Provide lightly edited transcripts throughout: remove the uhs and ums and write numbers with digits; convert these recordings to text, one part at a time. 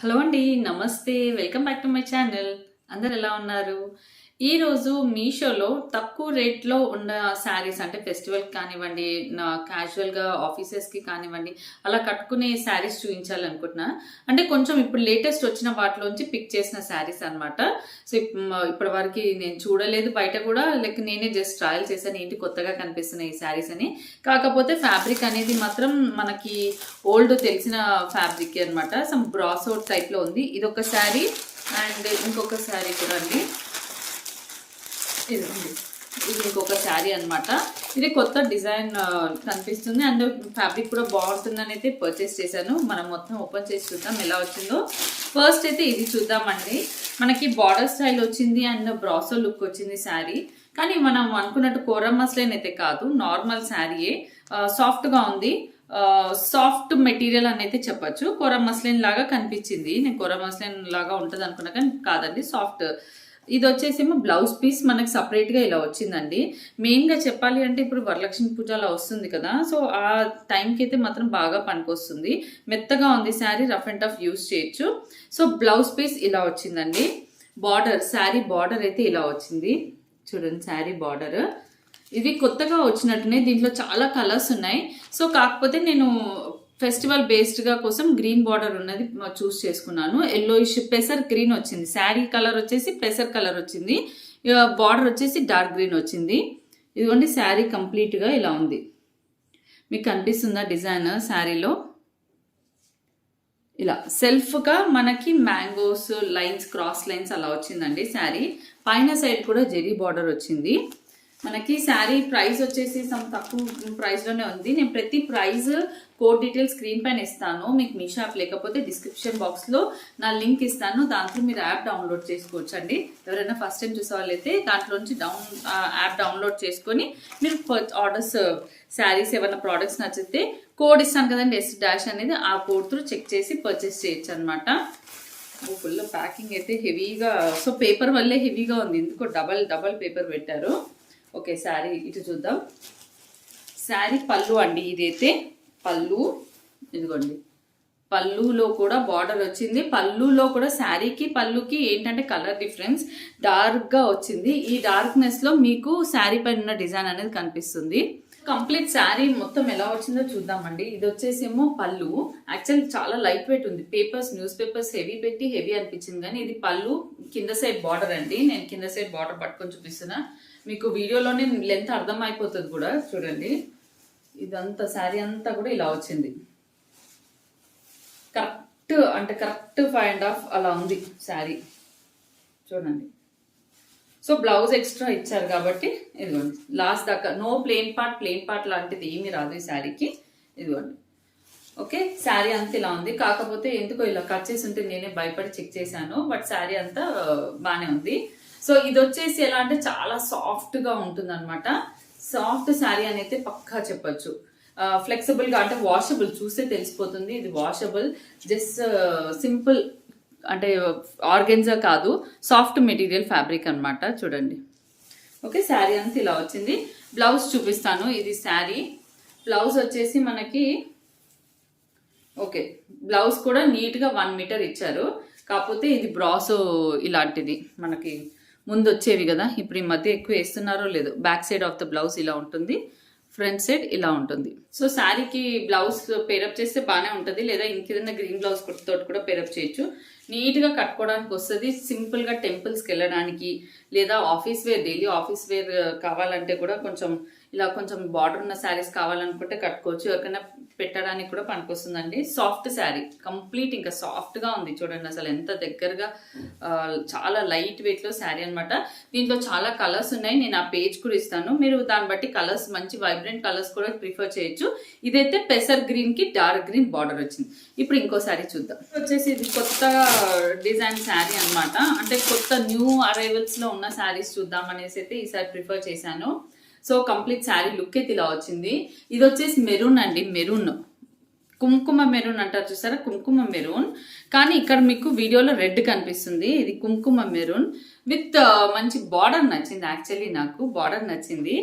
Hello అండి. నమస్తే. Welcome back to my channel. అందరూ ఎలా ఉన్నారు? ఈరోజు మీషోలో తక్కువ రేట్‌లో ఉన్న శారీస్ అంటే ఫెస్టివల్‌కి కానివ్వండి, క్యాజువల్‌గా ఆఫీసెస్‌కి కానివ్వండి, అలా కట్టుకునే శారీస్ చూయించాలనుకుంటున్నా. అంటే కొంచెం ఇప్పుడు లేటెస్ట్ వచ్చిన వాటిలోంచి పిక్ చేసిన శారీస్ అనమాట. సో, ఇప్పటి వరకి నేను చూడలేదు బయట కూడా. లైక్ నేనే జస్ట్ ట్రయల్ చేశాను. ఏంటి కొత్తగా కనిపిస్తున్నాయి ఈ శారీస్ అని. కాకపోతే ఫ్యాబ్రిక్ అనేది మాత్రం మనకి ఓల్డ్ తెలిసిన ఫ్యాబ్రికే అనమాట. సమ్ బ్రాసో టైప్‌లో ఉంది. ఇదొక శారీ అండ్ ఇంకొక శారీ కూడా అండి. ఇదిగోండి. ఇది ఇంకొక శారీ అనమాట. ఇది కొత్త డిజైన్ కనిపిస్తుంది. అండ్ ఫ్యాబ్రిక్ కూడా బాగుంటుందని అయితే పర్చేస్ చేశాను. మనం మొత్తం ఓపెన్ చేసి చూద్దాం ఎలా వచ్చిందో. ఫస్ట్ అయితే ఇది చూద్దామండి. మనకి బార్డర్ స్టైల్ వచ్చింది అండ్ బ్రాసో లుక్ వచ్చింది శారీ. కానీ మనం అనుకున్నట్టు కోరమ్ మస్లిన్ అయితే కాదు, నార్మల్ శారీయే. సాఫ్ట్గా ఉంది. సాఫ్ట్ మెటీరియల్ అని అయితే చెప్పచ్చు. కోరమ్ మస్లిన్ లాగా కనిపించింది. నేను కోరమ్ మస్లిన్ లాగా ఉంటుంది అనుకున్నా కానీ కాదండి, సాఫ్ట్. ఇది వచ్చేసేమో బ్లౌజ్ పీస్ మనకి సపరేట్గా ఇలా వచ్చిందండి. మెయిన్గా చెప్పాలి అంటే ఇప్పుడు వరలక్ష్మి పూజ అలా వస్తుంది కదా, సో ఆ టైంకి అయితే మాత్రం బాగా పనికొస్తుంది. మెత్తగా ఉంది sari, rough and tough use చేయొచ్చు. సో బ్లౌజ్ పీస్ ఇలా వచ్చిందండి. బార్డర్, శారీ బార్డర్ అయితే ఇలా వచ్చింది. చూడండి శారీ బార్డర్. ఇది కొత్తగా వచ్చినట్టునే, దీంట్లో చాలా కలర్స్ ఉన్నాయి. సో కాకపోతే నేను ఫెస్టివల్ బేస్డ్గా కోసం గ్రీన్ బార్డర్ ఉన్నది చూస్ చేసుకున్నాను. ఎల్లోయిష్ పెసర్ గ్రీన్ వచ్చింది. శారీ కలర్ వచ్చేసి పెసర్ కలర్ వచ్చింది. బార్డర్ వచ్చేసి డార్క్ గ్రీన్ వచ్చింది. ఇదిగోండి శారీ కంప్లీట్గా ఇలా ఉంది. మీకు కనిపిస్తుందా డిజైన్? శారీలో ఇలా సెల్ఫ్గా మనకి మ్యాంగోస్, లైన్స్, క్రాస్ లైన్స్ అలా వచ్చిందండి శారీ. పైన సైడ్ కూడా జెరీ బార్డర్ వచ్చింది. మనకి శారీ ప్రైస్ వచ్చేసి సమ్ తక్కువ ప్రైస్లోనే ఉంది. నేను ప్రతి ప్రైస్ కోడ్ డీటెయిల్స్ స్క్రీన్ పైన ఇస్తాను. మీకు మీషో యాప్ లేకపోతే డిస్క్రిప్షన్ బాక్స్లో నా లింక్ ఇస్తాను. దాంట్లో మీరు యాప్ డౌన్లోడ్ చేసుకోవచ్చు అండి. ఎవరైనా ఫస్ట్ టైం చూసే వాళ్ళైతే దాంట్లోంచి యాప్ డౌన్లోడ్ చేసుకొని మీరు ఆర్డర్స్, శారీస్ ఏమైనా ప్రోడక్ట్స్ నచ్చితే కోడ్ ఇస్తాను కదండి, S- అనేది, ఆ కోడ్ త్రూ చెక్ చేసి పర్చేస్ చేయొచ్చు అనమాట. ఫుల్ ప్యాకింగ్ అయితే హెవీగా, సో పేపర్ వల్లే హెవీగా ఉంది. ఎందుకో డబల్ పేపర్ పెట్టారు. ఓకే, శారీ ఇటు చూద్దాం. శారీ పళ్ళు అండి. ఇదైతే పళ్ళు. ఇదిగోండి, పళ్ళులో కూడా బార్డర్ వచ్చింది. పళ్ళులో కూడా శారీకి పళ్ళుకి ఏంటంటే కలర్ డిఫరెన్స్ డార్క్గా వచ్చింది. ఈ డార్క్నెస్లో మీకు శారీ పైన ఉన్న డిజైన్ అనేది కనిపిస్తుంది. కంప్లీట్ శారీ మొత్తం ఎలా వచ్చిందో చూద్దామండి. ఇది వచ్చేసేమో పళ్ళు. యాక్చువల్ చాలా లైట్ వెయిట్ ఉంది. పేపర్స్, న్యూస్ పేపర్స్ హెవీ పెట్టి హెవీ అనిపించింది, కానీ ఇది పళ్ళు. కింద సైడ్ బార్డర్ అండి. నేను కింద సైడ్ బార్డర్ పట్టుకొని చూపిస్తున్నా మీకు. వీడియోలోనే లెంత్ అర్థం అయిపోతుంది కూడా. చూడండి, ఇదంతా శారీ అంతా కూడా ఇలా వచ్చింది. కరెక్ట్ 5.5 అలా ఉంది శారీ. చూడండి. సో బ్లౌజ్ ఎక్స్ట్రా ఇచ్చారు కాబట్టి ఇదిగోండి లాస్ట్ దాకా నో ప్లెయిన్ పార్ట్ లాంటిది ఏమీ రాదు ఈ శారీకి. ఇదిగోండి. ఓకే, శారీ అంతా ఇలా ఉంది. కాకపోతే ఎందుకో ఇలా కట్ చేసి ఉంటే నేనే భయపడి చెక్ చేశాను, బట్ శారీ అంతా బాగానే ఉంది. సో ఇది వచ్చేసి ఎలా అంటే చాలా సాఫ్ట్గా ఉంటుంది అనమాట. సాఫ్ట్ శారీ అని అయితే పక్కా చెప్పచ్చు. ఫ్లెక్సిబుల్గా అంటే వాషబుల్, చూస్తే తెలిసిపోతుంది ఇది వాషబుల్. జస్ట్ సింపుల్ అంటే ఆర్గెన్జా కాదు, సాఫ్ట్ మెటీరియల్ ఫ్యాబ్రిక్ అనమాట. చూడండి. ఓకే, శారీ అంతా ఇలా వచ్చింది. బ్లౌజ్ చూపిస్తాను. ఇది శారీ బ్లౌజ్ వచ్చేసి మనకి ఓకే, బ్లౌజ్ కూడా నీట్గా 1 మీటర్ ఇచ్చారు. కాకపోతే ఇది బ్రాసో ఇలాంటిది మనకి ముందు వచ్చేవి కదా, ఇప్పుడు ఈ మధ్య ఎక్కువ వేస్తున్నారో లేదో. Back side of the blouse ఇలా ఉంటుంది, ఫ్రంట్ సైడ్ ఇలా ఉంటుంది. సో శారీకి బ్లౌజ్ పేరప్ చేస్తే బాగానే ఉంటుంది, లేదా ఇంకేదైనా గ్రీన్ బ్లౌజ్ తోటి కూడా పేరప్ చేయొచ్చు. నీట్గా కట్టుకోవడానికి వస్తుంది. సింపుల్గా టెంపుల్స్కి వెళ్ళడానికి, లేదా office wear, daily office wear కావాలంటే కూడా కొంచెం ఇలా కొంచెం బార్డర్ ఉన్న శారీస్ కావాలనుకుంటే కట్టుకోవచ్చు. ఎవరికైనా పెట్టడానికి కూడా పనికొస్తుందండి. సాఫ్ట్ శారీ కంప్లీట్, ఇంకా సాఫ్ట్గా ఉంది. చూడండి అసలు ఎంత దగ్గరగా, చాలా లైట్ వెయిట్లో శారీ అనమాట. దీంట్లో చాలా కలర్స్ ఉన్నాయి. నేను ఆ పేజ్ కూడా ఇస్తాను, మీరు దాన్ని బట్టి కలర్స్, మంచి వైబ్రెంట్ కలర్స్ కూడా ప్రిఫర్ చేయొచ్చు. ఇదైతే పెసర్ గ్రీన్కి డార్క్ గ్రీన్ బార్డర్ వచ్చింది. ఇప్పుడు ఇంకో శారీ చూద్దాం. వచ్చేసి ఇది కొత్తగా డిజైన్ శారీ అనమాట. అంటే కొత్త న్యూ అరైవల్స్లో ఉన్న శారీస్ చూద్దాం అనేసి అయితే ఈసారి ప్రిఫర్ చేశాను. సో కంప్లీట్ శారీ లుక్ అయితే ఇలా వచ్చింది. ఇది వచ్చేసి మెరూన్ అండి. మెరూన్, కుంకుమ మెరూన్ అంటారు చూసారా, కుంకుమ మెరూన్. కానీ ఇక్కడ మీకు వీడియోలో రెడ్ కనిపిస్తుంది. ఇది కుంకుమ మెరూన్ విత్ మంచి బార్డర్ నచ్చింది. యాక్చువల్లీ నాకు బార్డర్ నచ్చింది.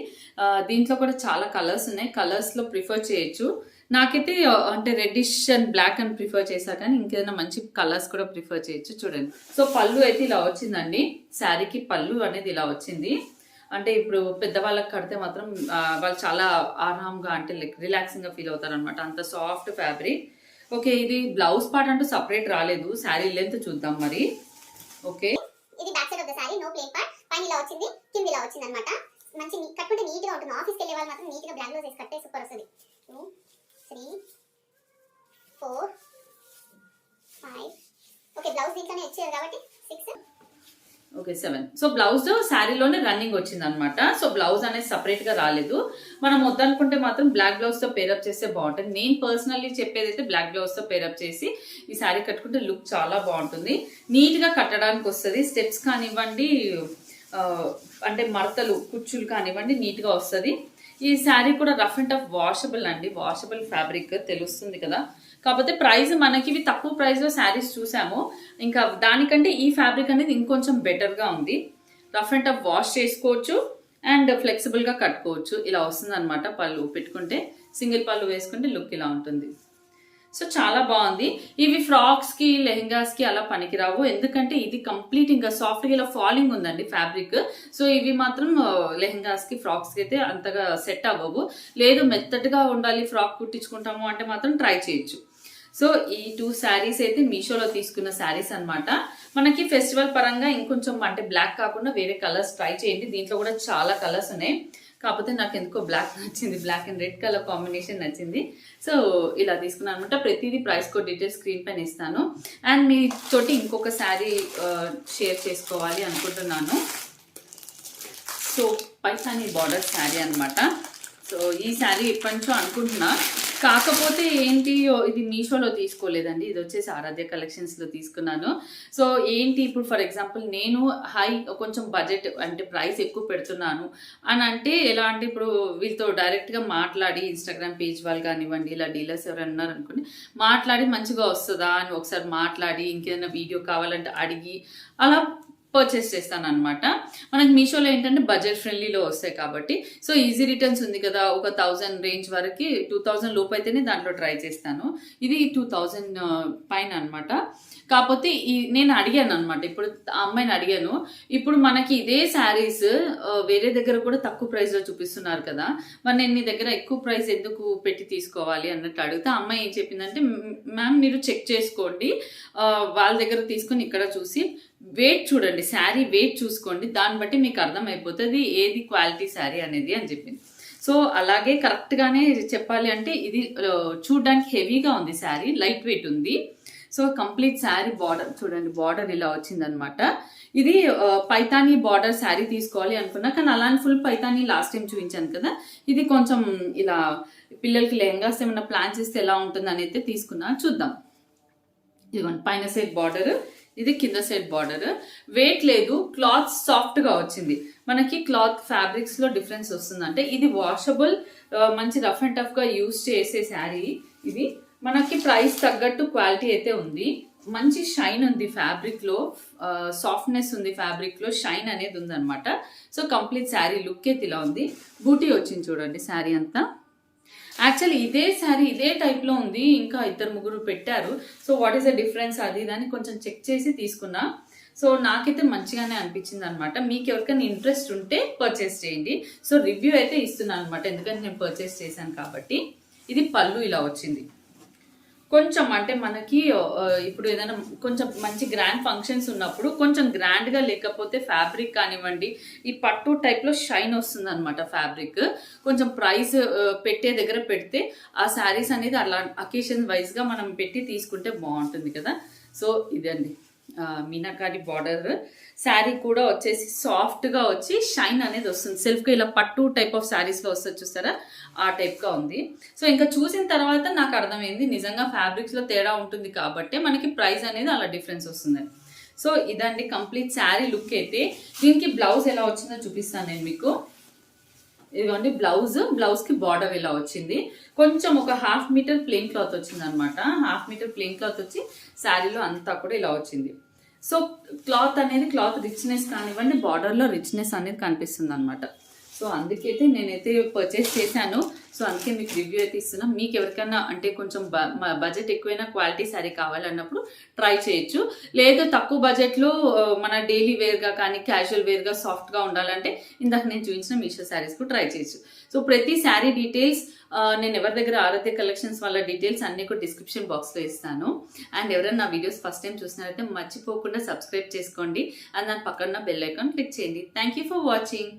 దీంట్లో కూడా చాలా కలర్స్ ఉన్నాయి. కలర్స్లో ప్రిఫర్ చేయొచ్చు. నాకైతే అంటే రెడ్డిష్ అండ్ బ్లాక్ అని ప్రిఫర్ చేశా, కానీ ఇంకేదైనా మంచి కలర్స్ కూడా ప్రిఫర్ చేయొచ్చు. చూడండి. సో పళ్ళు అయితే ఇలా వచ్చిందండి. శారీకి పళ్ళు అనేది ఇలా వచ్చింది. అంటే ఇప్పుడు పెద్దవాళ్ళకి కడితే మాత్రం వాళ్ళు చాలా ఆరాంగా అంటే లైక్ రిలాక్సింగ్గా ఫీల్ అవుతారు అనమాట. అంత సాఫ్ట్ ఫ్యాబ్రిక్. ఓకే, ఇది బ్లౌజ్ పార్ట్ అంటూ సపరేట్ రాలేదు. శారీ లెంత్ చూద్దాం మరి. ఓకే, ఇది back side of the sari, no plain part. పైన ఇలా వచ్చింది, కింద ఇలా వచ్చింది అనమాట. మంచి కట్టుకుంటే నీట్ గా ఉంటుంది. ఆఫీస్కి వెళ్ళే వాళ్ళు మాత్రం నీట్ గా బ్లాక్ లో వేసి కట్టే సూపర్ వస్తుంది. 2 3 4 5. ఓకే, బ్లౌజ్ దీంట్లోనే ఇచ్చారు కాబట్టి 6. ఓకే 7. సో బ్లౌజ్ శారీలోనే రన్నింగ్ వచ్చింది అనమాట. సో బ్లౌజ్ అనేది సపరేట్ గా రాలేదు. మనం వద్దనుకుంటే మాత్రం బ్లాక్ బ్లౌజ్ తో పేరప్ చేస్తే బాగుంటుంది. నేను పర్సనల్లీ చెప్పేది అయితే బ్లాక్ బ్లౌజ్ తో పేరప్ చేసి ఈ శారీ కట్టుకుంటే లుక్ చాలా బాగుంటుంది. నీట్ గా కట్టడానికి వస్తుంది. స్టెప్స్ కానివ్వండి, అంటే మడతలు కుచ్చులు కానివ్వండి, నీట్ గా వస్తుంది. ఈ శారీ కూడా రఫ్ అండ్ టఫ్ వాషబుల్ అండి. వాషబుల్ ఫ్యాబ్రిక్ తెలుస్తుంది కదా. కాకపోతే ప్రైస్ మనకి ఇవి తక్కువ ప్రైస్ లో శారీస్ చూసాము. ఇంకా దానికంటే ఈ ఫ్యాబ్రిక్ అనేది ఇంకొంచెం బెటర్ గా ఉంది. రఫ్ అండ్ టఫ్ వాష్ చేసుకోవచ్చు అండ్ ఫ్లెక్సిబుల్ గా కట్టుకోవచ్చు. ఇలా వస్తుంది అనమాట. పళ్ళు పెట్టుకుంటే సింగిల్ పళ్ళు వేసుకుంటే లుక్ ఇలా ఉంటుంది. సో చాలా బాగుంది. ఇవి ఫ్రాక్స్ కి లెహెంగాస్ కి అలా పనికిరావు, ఎందుకంటే ఇది కంప్లీట్ ఇంకా సాఫ్ట్ గా ఇలా ఫాలింగ్ ఉందండి ఫ్యాబ్రిక్. సో ఇవి మాత్రం లెహెంగాస్ కి ఫ్రాక్స్ కి అయితే అంతగా సెట్ అవ్వవు. లేదు మెత్తగా ఉండాలి ఫ్రాక్ కుట్టించుకుంటాము అంటే మాత్రం ట్రై చేయొచ్చు. సో ఈ 2 శారీస్ అయితే మీషోలో తీసుకున్న శారీస్ అనమాట. మనకి ఫెస్టివల్ పరంగా ఇంకొంచెం అంటే బ్లాక్ కాకుండా వేరే కలర్స్ ట్రై చేయండి. దీంట్లో కూడా చాలా కలర్స్ ఉన్నాయి. కాకపోతే నాకు ఎందుకో బ్లాక్ నచ్చింది. Black and red colour combination నచ్చింది. సో ఇలా తీసుకున్నాను అనమాట. ప్రతిదీ ప్రైస్ కోడ్ డీటెయిల్స్ స్క్రీన్ పైన ఇస్తాను. అండ్ మీ తోటి ఇంకొక శారీ షేర్ చేసుకోవాలి అనుకుంటున్నాను. సో పైథానీ బార్డర్ శారీ అనమాట. సో ఈ శారీ ఎప్పటి నుంచో అనుకుంటున్నా. కాకపోతే ఏంటి, ఇది మీషోలో తీసుకోలేదండి. ఇది వచ్చేసి ఆరాధ్య కలెక్షన్స్లో తీసుకున్నాను. సో ఏంటి, ఇప్పుడు ఫర్ ఎగ్జాంపుల్ నేను కొంచెం బడ్జెట్ అంటే ప్రైస్ ఎక్కువ పెడుతున్నాను అని అంటే ఎలా అంటే, ఇప్పుడు వీళ్ళతో డైరెక్ట్గా మాట్లాడి ఇన్స్టాగ్రామ్ పేజ్ వాళ్ళు కానివ్వండి, ఇలా డీలర్స్ ఎవరైనా ఉన్నారు అనుకోండి, మాట్లాడి మంచిగా వస్తుందా అని ఒకసారి మాట్లాడి ఇంకేదైనా వీడియో కావాలంటే అడిగి అలా పర్చేస్ చేస్తాను అనమాట. మనకి మీషోలో ఏంటంటే బడ్జెట్ ఫ్రెండ్లీలో వస్తాయి కాబట్టి. సో ఈజీ రిటర్న్స్ ఉంది కదా. ఒక 1000 రేంజ్ వరకు 2000 లోపు అయితేనే దాంట్లో ట్రై చేస్తాను. ఇది 2000 పైన అనమాట. కాకపోతే నేను అడిగాను అనమాట. ఇప్పుడు ఆ అమ్మాయిని అడిగాను, ఇప్పుడు మనకి ఇదే శారీస్ వేరే దగ్గర కూడా తక్కువ ప్రైస్లో చూపిస్తున్నారు కదా, మరి నేను నీ దగ్గర ఎక్కువ ప్రైస్ ఎందుకు పెట్టి తీసుకోవాలి అన్నట్టు అడిగితే ఆ అమ్మాయి ఏం చెప్పిందంటే, మ్యామ్ మీరు చెక్ చేసుకోండి, వాళ్ళ దగ్గర తీసుకొని ఇక్కడ చూసి వెయిట్ చూడండి, శారీ వెయిట్ చూసుకోండి, దాన్ని బట్టి మీకు అర్థమైపోతుంది ఏది క్వాలిటీ శారీ అనేది అని చెప్పింది. సో అలాగే కరెక్ట్గానే చెప్పాలి అంటే ఇది చూడడానికి హెవీగా ఉంది శారీ, లైట్ వెయిట్ ఉంది. సో కంప్లీట్ శారీ బార్డర్ చూడండి, బార్డర్ ఇలా వచ్చిందనమాట. ఇది పైతానీ బార్డర్ శారీ తీసుకోవాలి అనుకున్నా, కానీ అలానే ఫుల్ పైతానీ లాస్ట్ టైం చూపించాను కదా. ఇది కొంచెం ఇలా పిల్లలకి లెహంగాస్ ఏమైనా ప్లాన్ చేస్తే ఎలా ఉంటుంది అని అయితే తీసుకున్నా. చూద్దాం. ఇదిగోండి పైన సైడ్ బార్డర్, ఇది కింద సైడ్ బార్డర్. వెయిట్ లేదు, క్లాత్ సాఫ్ట్ గా వచ్చింది. మనకి క్లాత్ ఫ్యాబ్రిక్స్ లో డిఫరెన్స్ వస్తుంది. అంటే ఇది వాషబుల్, మంచి రఫ్ అండ్ టఫ్ గా యూజ్ చేసే శారీ. ఇది మనకి ప్రైస్ తగ్గట్టు క్వాలిటీ అయితే ఉంది. మంచి షైన్ ఉంది ఫ్యాబ్రిక్ లో, సాఫ్ట్నెస్ ఉంది ఫ్యాబ్రిక్ లో, షైన్ అనేది ఉంది అనమాట. సో కంప్లీట్ శారీ లుక్ అయితే ఇలా ఉంది. బూటీ వచ్చింది చూడండి శారీ అంతా. యాక్చువల్లీ ఇదే శారీ ఇదే టైప్లో ఉంది, ఇంకా 2-3 పెట్టారు. So what is the difference అది దాన్ని కొంచెం చెక్ చేసి తీసుకున్నా. సో నాకైతే మంచిగానే అనిపించింది అనమాట. మీకు ఎవరికైనా ఇంట్రెస్ట్ ఉంటే పర్చేస్ చేయండి. సో రివ్యూ అయితే ఇస్తున్నాను అనమాట, ఎందుకంటే నేను పర్చేస్ చేశాను కాబట్టి. ఇది పళ్ళు ఇలా వచ్చింది. కొంచెం అంటే మనకి ఇప్పుడు ఏదైనా కొంచెం మంచి గ్రాండ్ ఫంక్షన్స్ ఉన్నప్పుడు కొంచెం గ్రాండ్గా లేకపోతే ఫ్యాబ్రిక్ కానివ్వండి, ఈ పట్టు టైప్లో షైన్ వస్తుంది అనమాట ఫ్యాబ్రిక్. కొంచెం ప్రైస్ పెట్టే దగ్గర పెడితే ఆ శారీస్ అనేది అలా అకేషన్ వైజ్గా మనం పెట్టి తీసుకుంటే బాగుంటుంది కదా. సో ఇదండి మీనాకారి బార్డర్ శారీ కూడా వచ్చేసి సాఫ్ట్గా వచ్చి షైన్ అనేది వస్తుంది. సెల్ఫ్గా ఇలా పట్టు టైప్ ఆఫ్ శారీస్లో వస్తుంది చూస్తారా, ఆ టైప్గా ఉంది. సో ఇంకా చూసిన తర్వాత నాకు అర్థమైంది నిజంగా ఫ్యాబ్రిక్స్లో తేడా ఉంటుంది కాబట్టి మనకి ప్రైస్ అనేది అలా డిఫరెన్స్ వస్తుంది. సో ఇదండి కంప్లీట్ శారీ లుక్ అయితే. దీనికి బ్లౌజ్ ఎలా వచ్చిందో చూపిస్తాను నేను మీకు. ఇదిగోండి బ్లౌజ్కి బార్డర్ ఇలా వచ్చింది. కొంచెం ఒక 1/2 మీటర్ ప్లెయిన్ క్లాత్ వచ్చింది అనమాట. 1/2 మీటర్ ప్లెయిన్ క్లాత్ వచ్చి శారీలో అంతా కూడా ఇలా వచ్చింది. సో క్లాత్ రిచ్నెస్ కానివ్వండి, బార్డర్లో రిచ్నెస్ అనేది కనిపిస్తుంది అనమాట. సో అందుకైతే నేనైతే పర్చేస్ చేశాను. సో అందుకే మీకు రివ్యూ అయితే ఇస్తున్నా. మీకు ఎవరికైనా అంటే కొంచెం బడ్జెట్ ఎక్కువైనా క్వాలిటీ శారీ కావాలన్నప్పుడు ట్రై చేయొచ్చు. లేదు తక్కువ బడ్జెట్లో మన డైలీ వేర్గా కానీ క్యాజువల్ వేర్గా సాఫ్ట్గా ఉండాలంటే ఇందాక నేను చూపించిన మీషో శారీస్కు ట్రై చేయొచ్చు. సో ప్రతి శారీ డీటెయిల్స్ నేను ఎవరి దగ్గర ఆరాధ్య కలెక్షన్స్ వాళ్ళ డీటెయిల్స్ అన్ని కూడా డిస్క్రిప్షన్ బాక్స్లో ఇస్తాను. అండ్ ఎవరైనా నా వీడియోస్ ఫస్ట్ టైం చూసినారైతే మర్చిపోకుండా సబ్స్క్రైబ్ చేసుకోండి. అండ్ దాని పక్కన బెల్ ఐకాన్ క్లిక్ చేయండి. Thank you for watching.